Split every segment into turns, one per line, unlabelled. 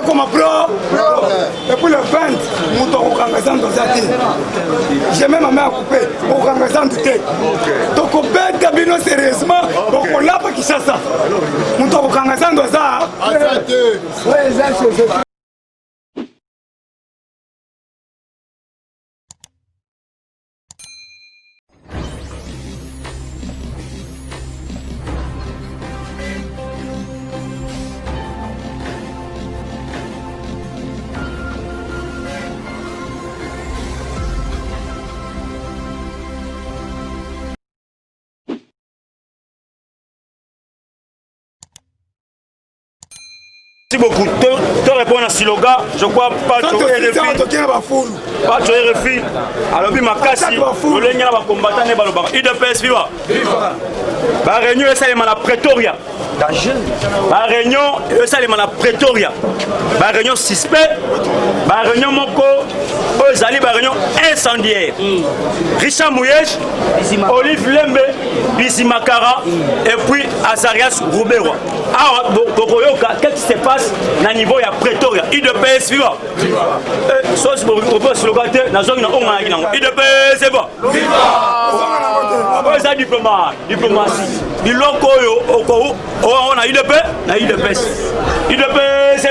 comme pro. Et puis le 20, mon tour au Kangazan dans Zati. J'ai même ma main à couper au Kangazan du thé. Donc au bête d'abino sérieusement, donc on l'a pas qui chasse ça. Mon tour au Kangazan dans Zati. Ouais, exactement.
Merci beaucoup. Tu réponds à slogan, je crois pas que tu es pas tu es refi. Alors puis ma casse, le lien va combattre les balles. IDPS viva. La réunion est ça la Pretoria. La réunion est ça la Pretoria. La réunion suspect. La réunion moko. Ozali la réunion incendiaire. Richard Mouyej, Olive Lembe, Bisi Makara et puis Azarias Rouberois. Alors, qu'est-ce qui se passe au niveau de Pretoria? IDPS viva. Soit vous pouvez le gâter, dans la zone où IDPS viva. C'est diplomatie. Du loco, on a IDPS. IDPS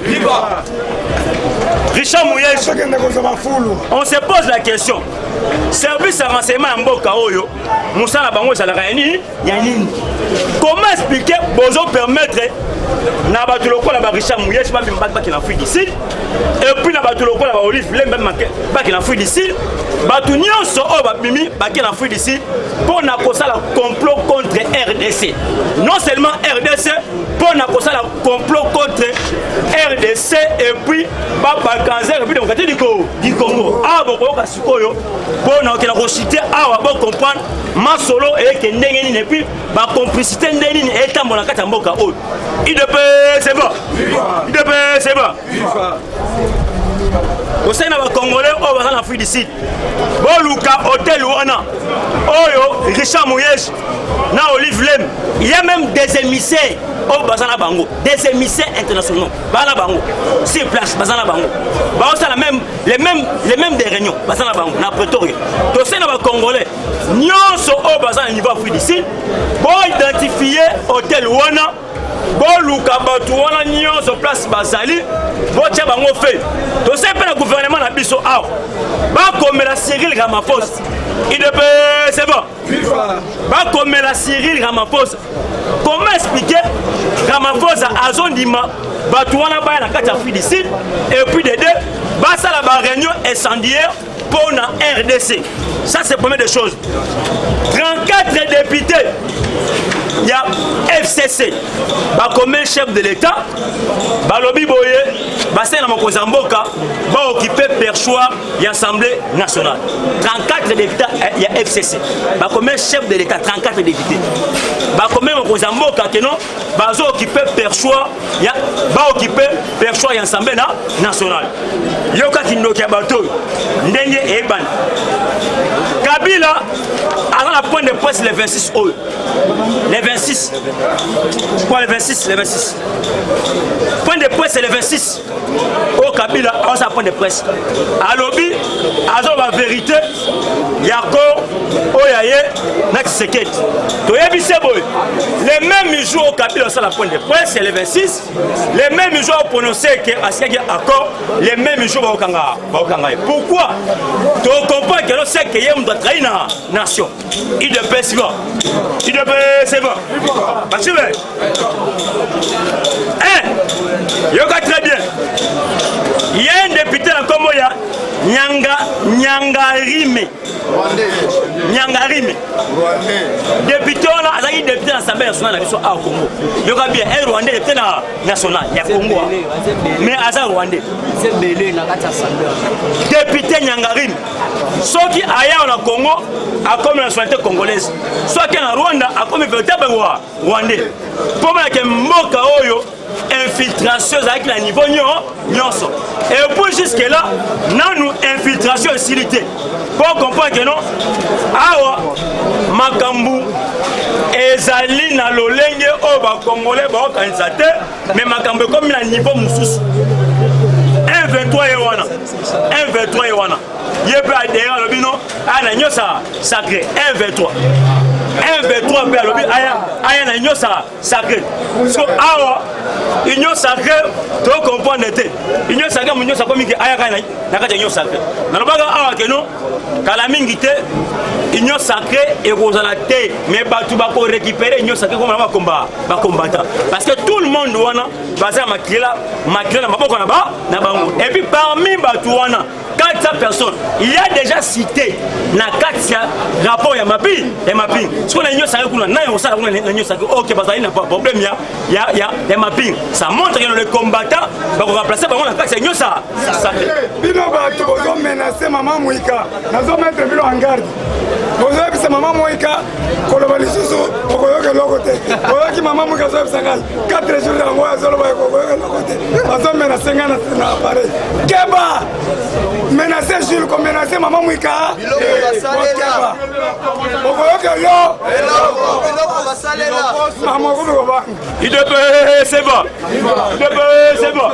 viva. Richard Mouyej, on se pose la question. Service de renseignement en Mboka Oyo, Moussa Nabango Zalarani, Yanine. Comment expliquer, besoin permettre, Nabatuloko la Richard Mouyej, pas qu'il en fuit d'ici, et puis Nabatuloko la Olive Lembe, pas qu'il en fuit d'ici, Batunion so Mimi, pas qu'il en fuit d'ici, pour n'a pas la complot contre RDC. Non seulement RDC, pour n'a pas la complot contre RDC, et puis Baba Kanzer, et puis démocratie du Congo. Ah, bon, pour nous reciter, pour comprendre ma solo et que Nengeni et puis ma complicité Nengeni est en bon acte en Boka haut. IDPS c'est bon. IDPS c'est bon. Au sein de la Congolais, on va en Afrique du Sud. Bon, Luka, hôtel Wana, Oyo, Richard Mouyej, na Olive Lem. Il y a même des émissaires au Bazana Bango, des émissaires internationaux. Bazana Bango, sur place, Bazana Bango. Les mêmes des réunions, Bazana Bango, na Pretoria. Au sein de la Congolais, nous sommes au Bazana niveau Afrique du Sud. Pour identifier hôtel Wana. Bon Luka Batu wana nyonso place Bazali bo tia bango fait to c'est pas le gouvernement na biso a ba comme la Cyril Ramaphosa IDPS c'est bon ba comme la Cyril Ramaphosa comment expliquer Ramaphosa azondima Batu wana ba na kati Afrique du Sud et puis de deux ba ça la réunion incendiaire pour la RDC. Ça c'est la première des choses. 34 députés. Il y a FCC, comme chef de l'État, Balobi Boye, Bassin Namokozamboka, va occuper perchoir de l'Assemblée nationale. 34 députés, il y a FCC, comme chef de l'État, 34 députés. Comme Namokozamboka, va occuper perchoir, va occuper perchoir de l'Assemblée nationale. Yoka Kindoki Abato, Ndenge et Eban. Kabila, à la pointe de presse les 26 heures. Les 26. Quoi les 26? Les 26. Point de presse c'est les 26. Au Kabila, on s'en point de presse. À lobby, à la vérité, Yako, Oyaye, Nakseket. Les mêmes jours au Kabila, on s'en la point de presse, c'est les 26. Les mêmes jours pour prononcer que Asiagi accord, les mêmes jours au Kanga. Pourquoi? Tu comprends que l'on sait que Yem doit trahir la nation. Il de paix, c'est bon. Il de paix, c'est bon. Parce que, yoga très bien. Il y a un député en Komoya, Nyangarime. Député, on a un député dans l'Assemblée nationale au Congo. Yoga bien, un Rwandais député national, il y a Congo. Mais Aza Rwandais. Député Nyangarime. Ceux qui ailleurs au Congo, a comme la nationalité congolaise. Soit qui en Rwanda, a comme véritable Rwandais. Pour moi, que Moka Oyo, infiltration avec le niveau nyonso. Et puis jusque là, nous infiltration et silité. pour comprendre que non awa makambu ezali na lolenge o ba congolais ba okanisa te mais makambu comme na niveau mususu 1-23 ewana 1-23 ewana yebe adera lobino ana nyosa sacré 1-23 1-23 pe alobi aya na nyosa sacré so awa union sacré to comprendre te union sacré munyo sa komi ke aya kana na kati union sacré na lobaga awa ke no kala mingi te union sacré et kozala te mais batu ba ko récupérer union sacré comme ba combattant parce que tout le monde wana baza makila na maboko na bango et puis parmi batu wana 400 personnes, il y a déjà cité na 4 rapport ya mapping. Ce qu'on a union sacré kuna na on ça kuna union sacré OK parce qu'il n'a pas problème il y a mapping. Ça montre que les combattants va remplacer par la 4 union ça.
Bino ba to bozo menacer maman Moïka. Nazo mettre bino en garde. Bozo bisa maman Moïka koloba lisusu okoyoke lokote. Oyoki maman Moïka zo bisangal 4 jours na ngoya zo loba okoyoke lokote. Bazo menacer ngana na appareil. Keba menacer Jules comme menacer maman Moïka.
Biloko basalela.
Okoyoke lo.
Biloko basalela.
Maman ko ba.
Il devait c'est bon. C'est bon.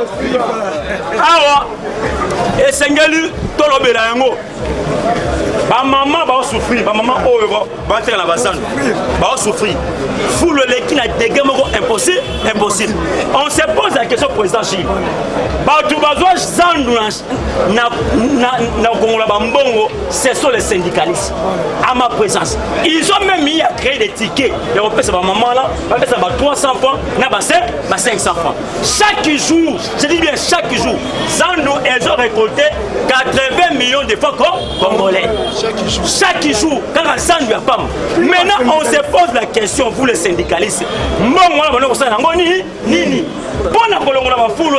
Awa esengeli tolobela yango. Ba maman va souffrir, ba maman oyo va faire la basane. Va souffrir. Fou le qui na dégâts impossible. On se pose la question président Chine. Ba tu bazwa zandu na Congo ba mbongo, ce sont les syndicalistes. À ma présence, ils ont même mis à créer des tickets. Et on peut ça ba maman là, va faire ça ba 300 francs, na ba 500 francs. Chaque jour, je dis bien chaque jour, zandu ils ont récolté 80 millions de francs congolais. Chaque jour, quand on s'en lui a pas. Maintenant, on se pose la question, vous les syndicalistes.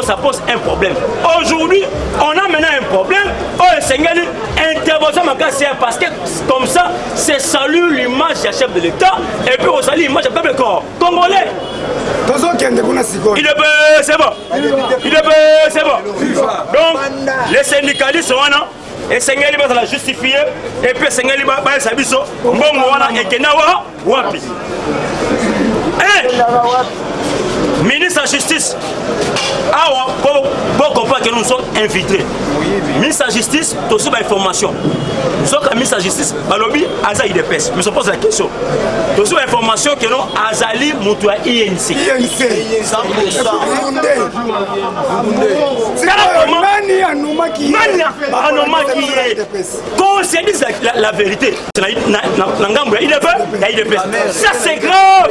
Ça pose un problème. Aujourd'hui, on a maintenant un problème. Oh, le Seigneur, intervention parce que comme ça, c'est salut l'image du chef de l'État et puis on salue l'image du peuple congolais. Il est c'est bon. C'est bon. Donc, les syndicalistes sont là. Et Seigneur va la justifier et puis Seigneur va sabiso mbongo wana ekena wapi ministre de la justice awa pour comprendre que nous sommes infiltrés ministre de la justice tout sur information nous sommes ministre de la justice balobi azali de pes mais se pose la question tout sur information que non azali mutu INC 100% Nani anoma qui est qu'on se dise la vérité ça c'est grave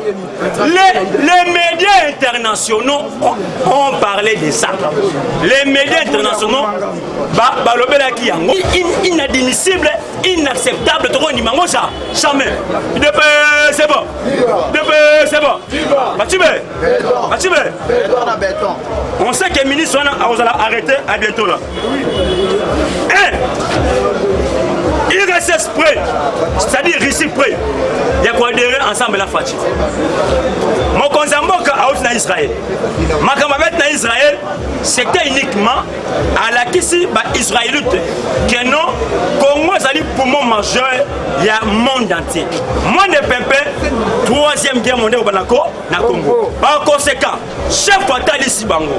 les médias internationaux ont parlé de ça les médias internationaux inadmissible inacceptable jamais c'est bon on sait que le ministre a arrêté à bientôt là. Il reste prêt, c'est-à-dire ici prêt. Il y a quoi adhérer ensemble la Fatih. Mon Konzamboka a aussi dans Israël. Ma camarade dans Israël, c'était uniquement à la Kissi israélite que non, Congo est le poumon majeur, il y a le monde entier. Moins de Pépé, 3e guerre mondiale au Congo. Par conséquent, chef fatal ici Bango.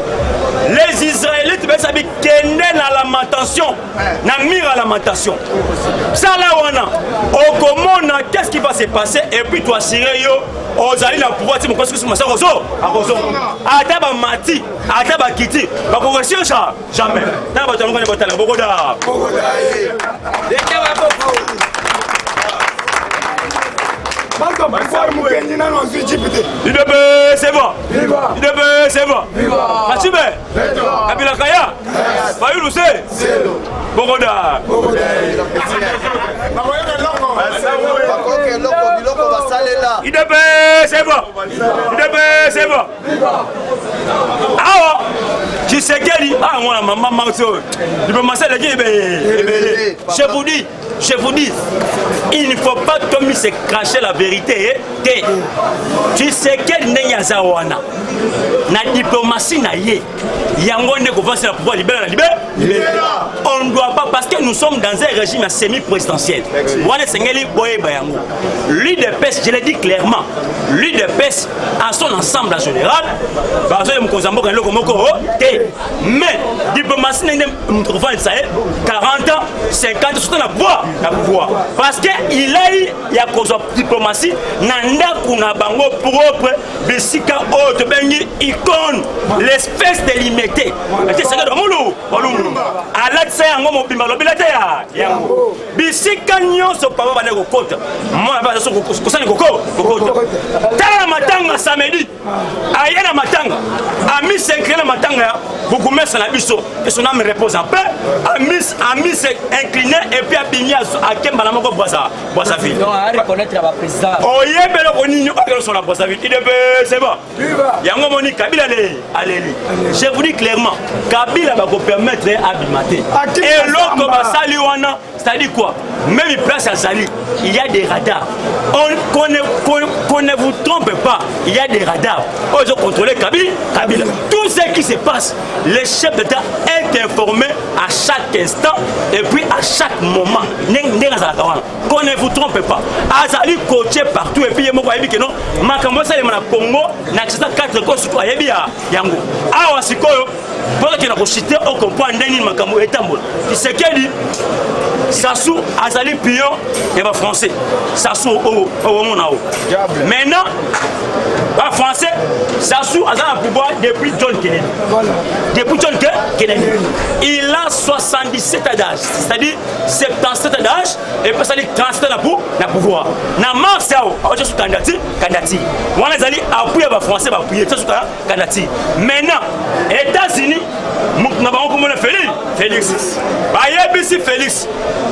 Les Israélites, ils savent qu'ils sont dans la lamentation, dans la lamentation. Ça là, au Comore, qu'est-ce qui va se passer? Et puis toi, Syrie, aux alliés, la pouvoir, tu me construis sur ma soeur, Ataba Mati, Ataba Kiti, jamais. C'est bon. C'est bon. Mathibe. Kabila Kaya. Fayulu c'est. Bogoda. C'est bon. Ah, tu sais qu'elle dit, ah, moi, maman, je peux m'asseoir, je vous dis, je vous dis, il ne faut pas comme se cracher la vérité. Tu sais quel n'est Yazawana. La diplomatie n'a yé. Yango ne gouverne le pouvoir libéral. On ne doit pas, parce que nous sommes dans un régime semi-présidentiel. L'UDPS, je l'ai dit clairement, l'UDPS en son ensemble en général, mais diplomatie n'a 40 ans, 50 surtout la pouvoir. Parce qu'il a eu la diplomatie, nanda kuna bango propre, besika haute, bengi icône, l'espèce de limité. Alatsa yango mobimba lobilate ya. Bisika nyonso papa bana kokota. Moi ba so kosani kokota. Tala matanga samedi. Ayena matanga. Ami s'incliner matanga beaucoup messa na biso et son âme repose en paix. Ami s'est incliné et puis abimia à Kemba na moko boisa ville.
Non, à reconnaître la président.
Oyebelo oninyo akelo son la boisa ville. C'est bon. Yango moni Kabila allez. Je vous dis clairement, Kabila va vous permettre d'abimenter. Et l'autre basali wana, c'est-à-dire quoi? Même une place à Zali, il y a des radars. Qu'on ne vous trompe pas, il y a des radars. Ils ont contrôlé Kabila. Tout ce qui se passe, le chef d'État est informé à chaque instant et puis à chaque moment. Qu'on ne vous trompe pas. Azali coaché partout et puis il y a que non. Makambo ça le Congo, n'accepte 4 causes surtout à Yango. Awa sikoyo, pour que nous citer au comprendre ndeni makambo etambola. Tu sais qu'elle dit Sassou Azali pion et va français. Sassou au monao. Maintenant, en français, Sassou Azali pouvoir depuis John Kennedy. Depuis John Kennedy. Il a 77 ans d'âge, c'est-à-dire 77 ans d'âge et puis ça dit 37 ans pour la pouvoir. Na Marseau, on est candidature. On Azali appuyer va français va appuyer ça candidature. Maintenant, États-Unis, nous avons comme Félix. Bayebisi Félix.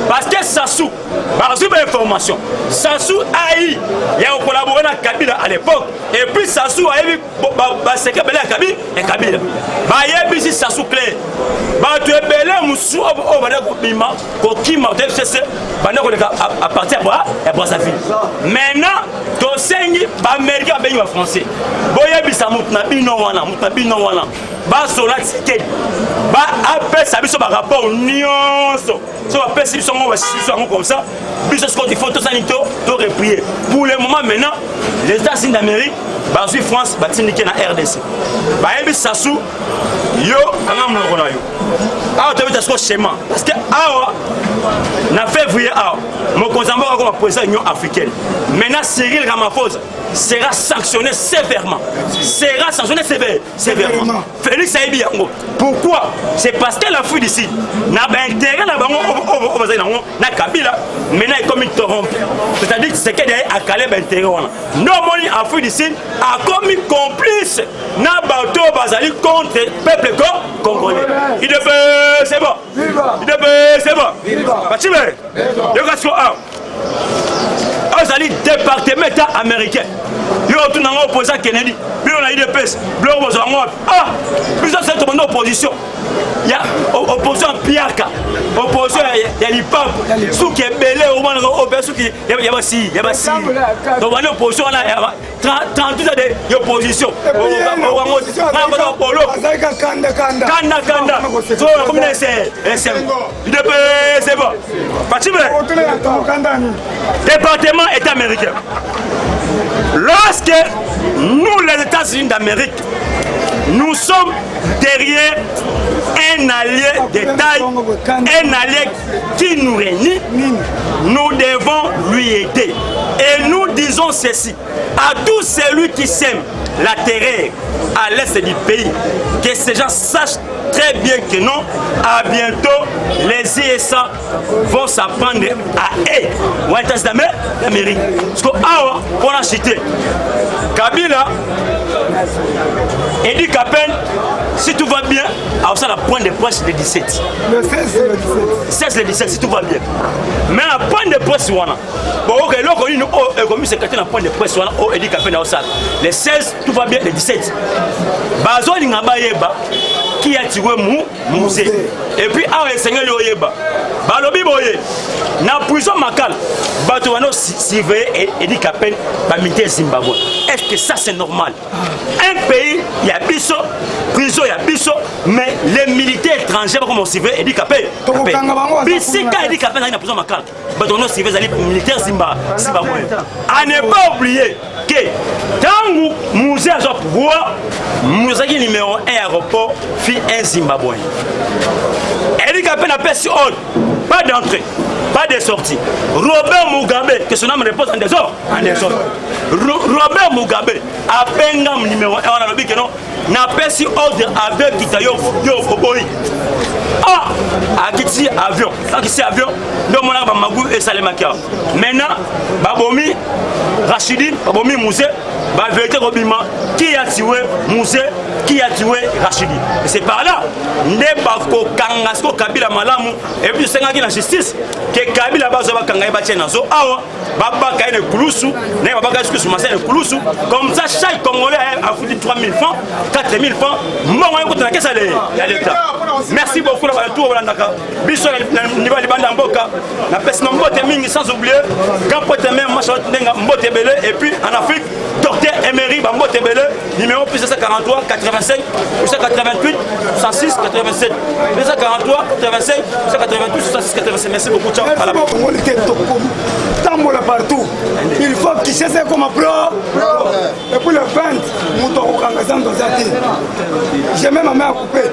Parce que Sassou, par information, Sassou a eu, il a collaboré avec Kabila à l'époque, et puis Sassou a eu, c'est Kabila et Kabila. Bayebisi Sassou clair. Tu es belé, Moussou, on va dire qu'il m'a dit à partir de Brazzaville. Maintenant, tu sais, les Américains sont français. Bayebisi Moutnabi, ba sola ticket ba appel ça biso ba rapport nyonso so appel si biso comme ça biso ce qu'il faut tout sanito to reprier pour le moment maintenant les États-Unis d'Amérique ba suit France ba tindike na RDC ba yebi Sassou yo kanga mloko na yo awa to bita sko schéma parce que awa na février awa mon Mozambique comme président de l'Union africaine maintenant Cyril Ramaphosa sera sanctionné sévèrement. Sévèrement. Félix Saïbi Yango. Pourquoi? C'est parce que l'Afrique d'ici n'a pas intérêt à Kabila, maintenant il est comme une torrente. C'est-à-dire que c'est qu'elle a Caleb intérêt. Non, l'Afrique d'ici a commis complice n'a bateau basali contre le peuple congolais. Il est c'est bon. C'est bon. Azali département état américain. Yo tout dans opposant Kennedy. Puis on a eu des pèses. Blanc ah, plusieurs cette opposition. Il y a opposition Piaka. Opposition il y a l'IPAP. Sous qui est belé au moins au qui il y a aussi. Donc on a opposition là 32 de opposition. Kanda. So comme c'est c'est bon. Département est américain. Lorsque nous, les États-Unis d'Amérique, nous sommes derrière un allié de taille, un allié qui nous réunit, nous devons lui aider. Et nous disons ceci à tous celui qui sème la terreur à l'est du pays, que ces gens sachent très bien que non, à bientôt, les ISA vont s'apprendre à eux. Ou États-Unis d'Amérique. Parce qu'on a cité Kabila, Edi Kapen, si tout va bien, alors ça la pointe de presse le 17.
Le 16 et le 17.
16 et le 17, si tout va bien. Mais la pointe de presse, bon, ok, là, on a secrétaire la pointe de presse, on a Edi Kapen, le 16, tout va bien, le 17. Bazo Lingaba Yeba, qui a tué Mouzé. Et puis, à Seigneur Yoyeba, Balobi Boye, na prison Makal, Batouano Sivé et dit Kapen, militaire Zimbabwe. Est-ce que ça c'est normal? Un pays, il y a biso, prison, il y a biso, mais les militaires étrangers, comme on Sivé et dit Kapen, Bissika et dit Kapen, il y a prison Makal, Batouano Sivé, militaire Zimbabwe. À ne pas oublier que tant que Mouzé a son pouvoir, Mouzé numéro 1 aéroport, fit un Zimbabwe. Eric Kapen a perçu ordre, pas d'entrée, pas de sortie. Robert Mugabe, que son âme repose en désordre, Robert Mugabe a pengam numéro 1, on a dit que non, n'a perçu ordre avec Kitayo Foboy. Ah, à Kitsi avion, quand Kitsi avion, donc mon arbre Magou et Salemakia. Maintenant, Babomi, Rachidi, Babomi Mouzé, va vérité Robima, qui a tué Mouzé, qui a tué Rachidi. Et c'est par là, Nebako Kangasko Kabila Malamu, et puis c'est la justice, que Kabila Bazoba Kangaï Batienazo, Awa, Baba Kaine Koulousou, Nebaba Gaskus Massé Koulousou, comme ça, chaque Congolais a foutu 3 000 francs, 4 000 francs, moi, on a qu'à l'État. Merci beaucoup d'avoir tout au Landaka. Biso niveau de Banda Mboka, la personne Mbote Mingi sans oublier, quand peut même Machin Mbote Belé, et puis en Afrique, Docteur Emery Mbote Belé, numéro plus 43 85 88 106 87 243 85 88 106 87. Merci beaucoup. Ciao.
Tambola partout. Il faut qu'il cherche comme un pro. Et puis le 20, nous avons j'ai même ma main à couper.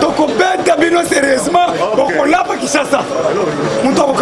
Donc on peut d'abord sérieusement. Donc on l'a pas qui cherche ça. Nous avons